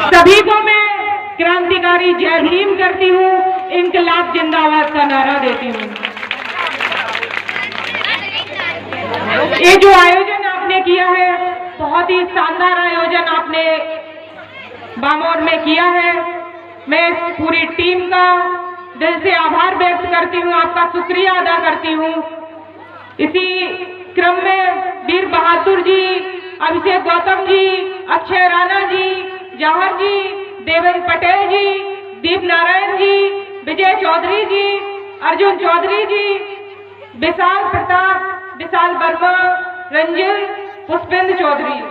सभी को मैं क्रांतिकारी जय भीम करती हूँ, इंकलाब जिंदाबाद का नारा देती हूँ। ये जो आयोजन आपने किया है, बहुत ही शानदार आयोजन आपने बामौर में किया है। मैं इस पूरी टीम का दिल से आभार व्यक्त करती हूँ, आपका शुक्रिया अदा करती हूँ। इसी क्रम में वीर बहादुर जी, अभिषेक गौतम जी, अक्षय राणा जी, जवाहर जी, देवेंद्र पटेल जी, दीप नारायण जी, विजय चौधरी जी, अर्जुन चौधरी जी, विशाल प्रताप, विशाल वर्मा, रंजन, पुष्पेंद्र चौधरी,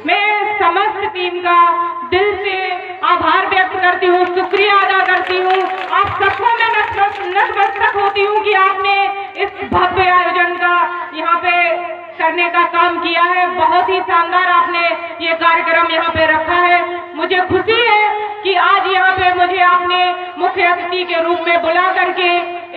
मैं समस्त टीम का दिल से आभार व्यक्त करती हूँ, शुक्रिया अदा करती हूँ। आप सबको मैं नतमस्तक होती हूँ कि आपने इस भव्य आयोजन का यहाँ पे करने का काम किया है। बहुत ही शानदार आपने ये कार्यक्रम यहाँ पे रखा है। मुझे खुशी है कि आज यहाँ पे मुझे आपने मुख्य अतिथि के रूप में बुला करके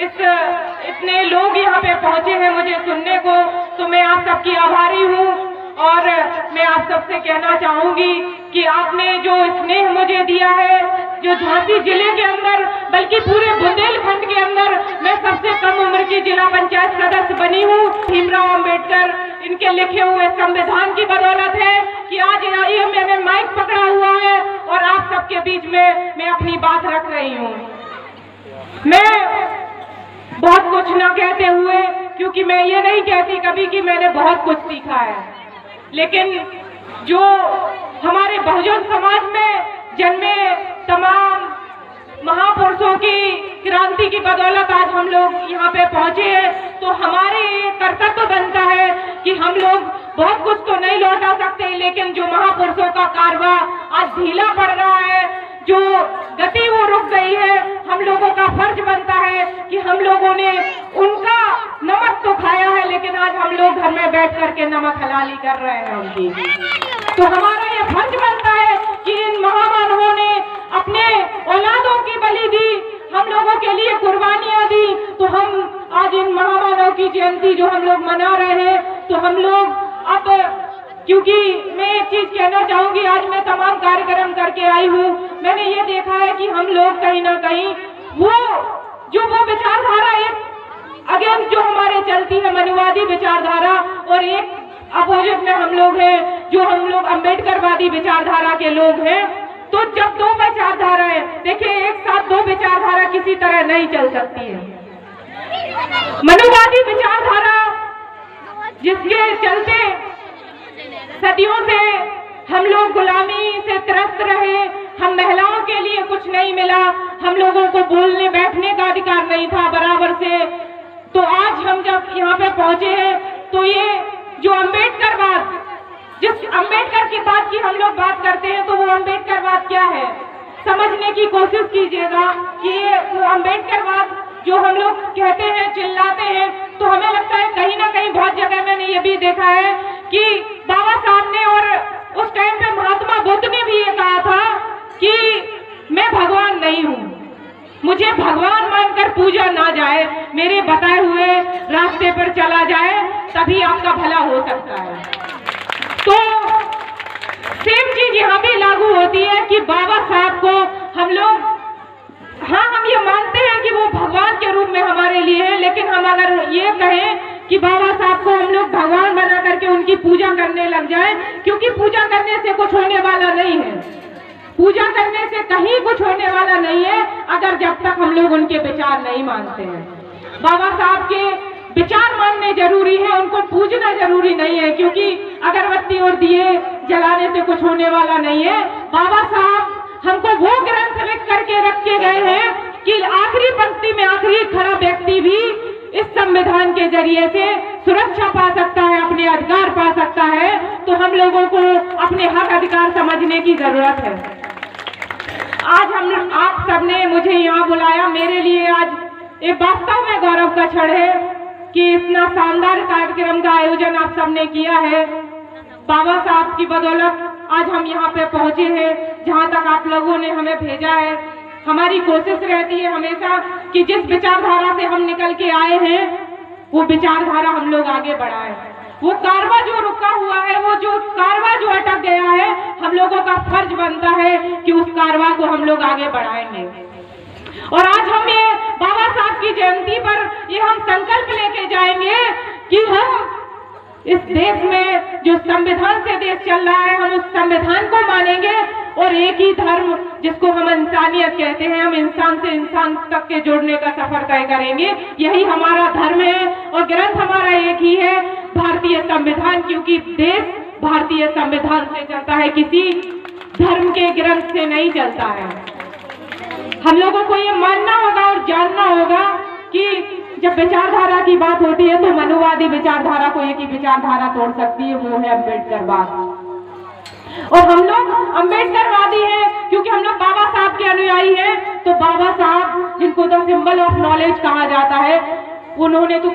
इतने लोग यहाँ पे पहुंचे हैं मुझे सुनने को, तो मैं आप सबकी आभारी हूँ। और मैं आप सबसे कहना चाहूंगी कि आपने जो स्नेह मुझे दिया है, जो झांसी जिले के अंदर बल्कि पूरे बुंदेलखंड के अंदर मैं सबसे कम उम्र की जिला पंचायत सदस्य बनी हूँ। भीमराव अंबेडकर इनके लिखे हुए संविधान की बदौलत है कि आज ये मैंने माइक पकड़ा हुआ है और आप सबके बीच में मैं अपनी बात रख रही हूँ। मैं बहुत कुछ ना कहते हुए, क्योंकि मैं ये नहीं कहती कभी कि मैंने बहुत कुछ सीखा है, लेकिन जो हमारे बहुजन समाज में जन्मे तमाम महापुरुषों की क्रांति की बदौलत आज हम लोग यहाँ पे पहुंचे हैं, तो हमारे कर्तव्य बनता है कि हम लोग बहुत कुछ तो नहीं लौटा सकते, लेकिन जो महापुरुषों का कारवा आज ढीला पड़ रहा है, जो गति वो रुक गई है, हम लोगों का फर्ज बनता है कि हम लोगों ने उनका नमक तो खाया है, लेकिन आज हम लोग घर में बैठ करके नमक हलाली कर रहे हैं उनकी। तो हमारा ये फर्ज बनता है कि इन महामानवों ने अपने औलादों की बलि दी, हम लोगों के लिए कुर्बानियां दी, तो हम आज इन महामानव की जयंती जो हम लोग मना रहे हैं, तो हम लोग अब, क्योंकि मैं एक चीज कहना चाहूंगी, आज मैं तमाम कार्यक्रम करके आई हूँ, मैंने ये देखा है कि हम लोग कहीं ना कहीं वो विचारधारा एक अगेंस्ट जो हमारे चलती है मनुवादी विचारधारा, और एक अपोजिट में हम लोग हैं जो हम लोग अम्बेडकरवादी विचारधारा के लोग हैं। तो जब दो विचारधाराएं, देखिए एक साथ दो विचारधारा किसी तरह नहीं चल सकती है। मनुवादी विचारधारा जिसके चलते सदियों से हम लोग गुलामी से त्रस्त रहे, हम महिलाओं के लिए कुछ नहीं मिला, हम लोगों को बोलने बैठने का अधिकार नहीं था बराबर से, तो आज हम जब यहाँ पे पहुंचे हैं, तो ये जो अम्बेडकरवाद, जिस अम्बेडकर की बात की हम लोग बात करते हैं, तो वो अम्बेडकरवाद क्या है समझने की कोशिश कीजिएगा कि ये वो अम्बेडकरवाद जो हम लोग कहते हैं, चिल्लाते हैं, तो हमें लगता है कहीं ना कहीं बहुत जगह मैंने ये भी देखा है कि बाबा साहब ने और उस टाइम पे महात्मा बुद्ध ने भी ये कहा था कि मैं भगवान नहीं हूँ, मुझे भगवान मानकर पूजा ना जाए, मेरे बताए हुए रास्ते पर चला जाए, तभी आपका भला हो सकता है। तो सेम चीज यहाँ भी लागू होती है कि बाबा साहब को हम लोग, हाँ हम ये मानते हैं कि वो भगवान के रूप में हमारे लिए है, लेकिन हम अगर ये कहें कि बाबा साहब को हम लोग भगवान बना करके उनकी पूजा करने लग जाएं, क्योंकि पूजा करने से कुछ होने वाला नहीं है, पूजा करने से कहीं कुछ होने वाला नहीं है, अगर जब तक हम लोग उनके विचार नहीं मानते हैं। बाबा साहब के विचार मानने जरूरी है, उनको पूजना जरूरी नहीं है, क्योंकि अगरबत्ती और दिए जलाने से कुछ होने वाला नहीं है। बाबा साहब हमको वो ग्रंथ लिख करके रख के गए हैं कि आखिरी पंक्ति में आखिरी खड़ा व्यक्ति भी इस संविधान के जरिए से सुरक्षा पा सकता है, अपने अधिकार पा सकता है, तो हम लोगों को अपने हक अधिकार समझने की जरूरत है। आज आप सबने मुझे यहाँ बुलाया, मेरे लिए आज एक वास्तव में गौरव का क्षण है कि इतना शानदार कार्यक्रम का आयोजन आप सबने किया है। बाबा साहब की बदौलत आज हम यहाँ पे पहुंचे हैं, जहाँ तक आप लोगों ने हमें भेजा है। हमारी कोशिश रहती है हमेशा कि जिस विचारधारा से हम निकल के आए हैं, वो विचारधारा हम लोग आगे बढ़ाएं, वो कारवां जो रुका हुआ है, वो जो कारवां जो अटक गया है, हम लोगों का फर्ज बनता है कि उस कारवां को हम लोग आगे बढ़ाएंगे। और आज हम ये बाबा साहब की जयंती पर ये हम संकल्प लेके जाएंगे कि हम इस देश में जो संविधान से देश चल रहा है, हम उस संविधान को मानेंगे और एक ही धर्म जिसको हम इंसानियत कहते हैं, हम इंसान से इंसान तक के जोड़ने का सफर तय करेंगे। यही हमारा धर्म है और ग्रंथ हमारा एक ही है, भारतीय संविधान, क्योंकि देश भारतीय संविधान से चलता है, किसी धर्म के ग्रंथ से नहीं चलता है। हम लोगों को ये मानना होगा और जानना होगा कि जब विचारधारा की बात होती है तो मनुवादी विचारधारा को एक ही विचारधारा तोड़ सकती है, वो है अम्बेडकरवाद। और हम लोग अम्बेडकरवादी हैं क्योंकि हम लोग बाबा साहब के अनुयायी हैं। तो बाबा साहब, जिनको द सिंबल ऑफ नॉलेज कहा जाता है, उन्होंने तो